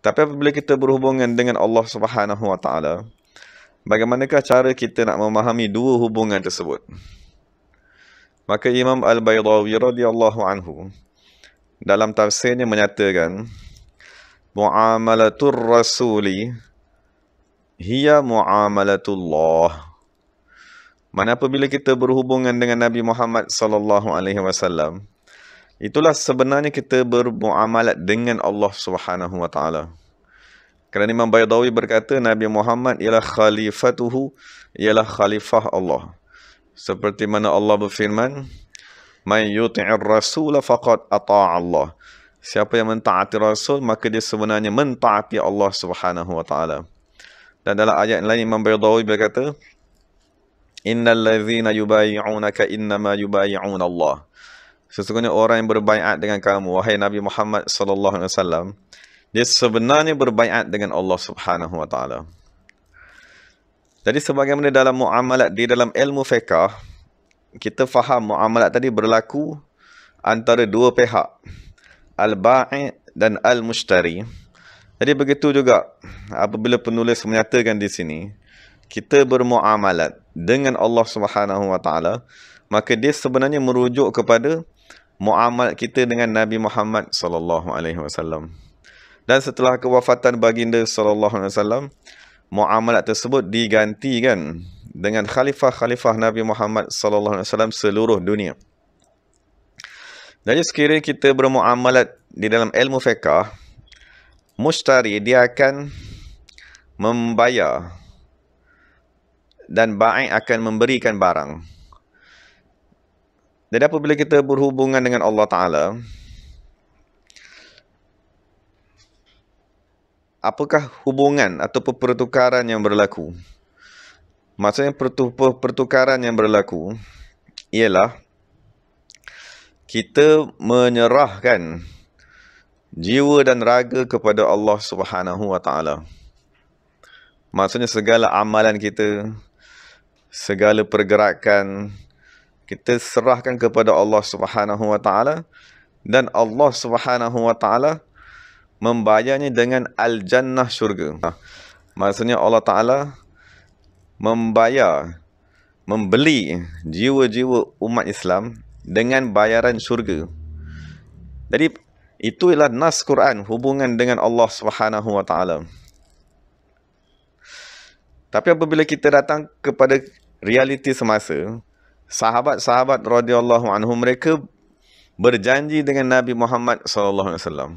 Tapi apabila kita berhubungan dengan Allah Subhanahu Wa Taala, bagaimanakah cara kita nak memahami dua hubungan tersebut? Maka Imam Al-Baydawi radhiyallahu anhu dalam tafsirnya menyatakan, muamalatur rasuli hiya muamalatullah. Mana apabila kita berhubungan dengan Nabi Muhammad sallallahu alaihi wasallam, itulah sebenarnya kita bermuamalat dengan Allah Subhanahu wa taala. Kerana Imam Baydawi berkata Nabi Muhammad ialah khalifatuhu, ialah khalifah Allah. Seperti mana Allah berfirman, "May yuti'ir rasul faqad ata'a Allah." Siapa yang mentaati Rasul, maka dia sebenarnya mentaati Allah Subhanahu wa taala. Dan dalam ayat lain Imam Baydawi berkata, "Innal ladzina yubayyi'unaka innama yubayyi'una Allah." Sesungguhnya orang yang berbaiat dengan kamu, wahai Nabi Muhammad sallallahu alaihi wasallam, dia sebenarnya berbaiat dengan Allah Subhanahu wa taala. Jadi sebagaimana dalam muamalat di dalam ilmu fiqh, kita faham muamalat tadi berlaku antara dua pihak, al-bai' dan al-mushtari. Jadi begitu juga apabila penulis menyatakan di sini, kita bermuamalat dengan Allah Subhanahu wa taala, maka dia sebenarnya merujuk kepada muamalat kita dengan Nabi Muhammad sallallahu alaihi wasallam. Dan setelah kewafatan baginda sallallahu alaihi wasallam, muamalat tersebut digantikan dengan khalifah-khalifah Nabi Muhammad sallallahu alaihi wasallam seluruh dunia. Jadi sekiranya kita bermuamalat di dalam ilmu fiqh, mushtari dia akan membayar dan bai' akan memberikan barang. Jadi apabila kita berhubungan dengan Allah Ta'ala, apakah hubungan atau pertukaran yang berlaku? Maksudnya pertukaran yang berlaku ialah kita menyerahkan jiwa dan raga kepada Allah Subhanahu wa taala. Maksudnya segala amalan kita, segala pergerakan kita serahkan kepada Allah Subhanahu wa taala, dan Allah Subhanahu wa taala membayarnya dengan al-jannah, syurga. Maksudnya Allah Taala membayar, membeli jiwa-jiwa umat Islam dengan bayaran syurga. Jadi itu ialah nas Quran, hubungan dengan Allah Subhanahu wa taala. Tapi apabila kita datang kepada realiti semasa, sahabat-sahabat radhiyallahu anhum, mereka berjanji dengan Nabi Muhammad sallallahu alaihi wasallam,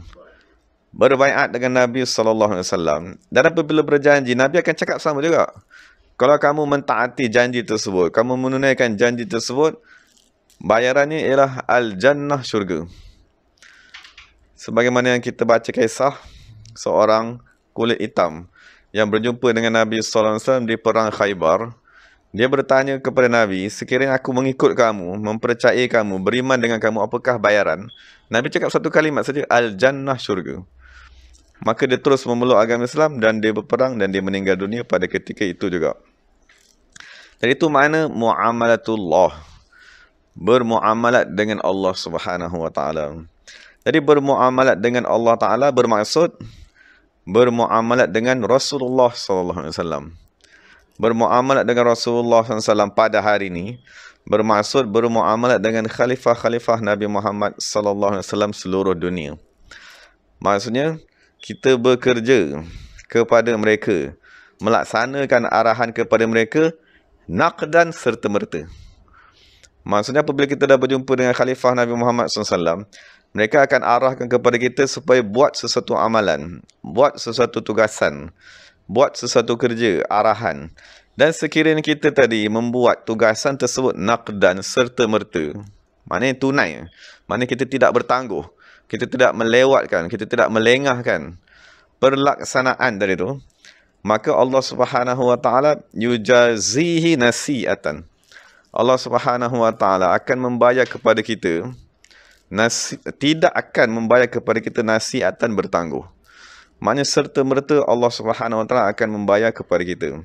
berbaiat dengan Nabi sallallahu alaihi wasallam, dan apabila berjanji, Nabi akan cakap sama juga. Kalau kamu mentaati janji tersebut, kamu menunaikan janji tersebut, bayarannya ialah al-jannah, syurga. Sebagaimana yang kita baca kisah seorang kulit hitam yang berjumpa dengan Nabi sallallahu alaihi wasallam di perang Khaybar. Dia bertanya kepada Nabi, sekiranya aku mengikut kamu, mempercayai kamu, beriman dengan kamu, apakah bayaran? Nabi cakap satu kalimat saja, al-jannah, syurga. Maka dia terus memeluk agama Islam dan dia berperang dan dia meninggal dunia pada ketika itu juga. Jadi itu makna muamalatullah, bermuamalat dengan Allah Subhanahu wa taala. Jadi bermuamalat dengan Allah Taala bermaksud bermuamalat dengan Rasulullah sallallahu alaihi wasallam. Bermuamalat dengan Rasulullah SAW pada hari ini bermaksud bermuamalat dengan khalifah-khalifah Nabi Muhammad sallallahu alaihi wasallam seluruh dunia. Maksudnya kita bekerja kepada mereka, melaksanakan arahan kepada mereka naqdan serta merta. Maksudnya apabila kita dah berjumpa dengan khalifah Nabi Muhammad SAW, mereka akan arahkan kepada kita supaya buat sesuatu amalan, buat sesuatu tugasan, buat sesuatu kerja, arahan. Dan sekiranya kita tadi membuat tugasan tersebut naqdan serta merta, maknanya tunai, maknanya kita tidak bertangguh, kita tidak melewatkan, kita tidak melengahkan pelaksanaan dari itu, maka Allah Subhanahu wa taala yujazihi nasi'atan. Allah Subhanahu wa taala akan membayar kepada kita tidak akan membayar kepada kita nasi'atan bertangguh. Maknanya serta merta Allah Subhanahu wa taala akan membayar kepada kita.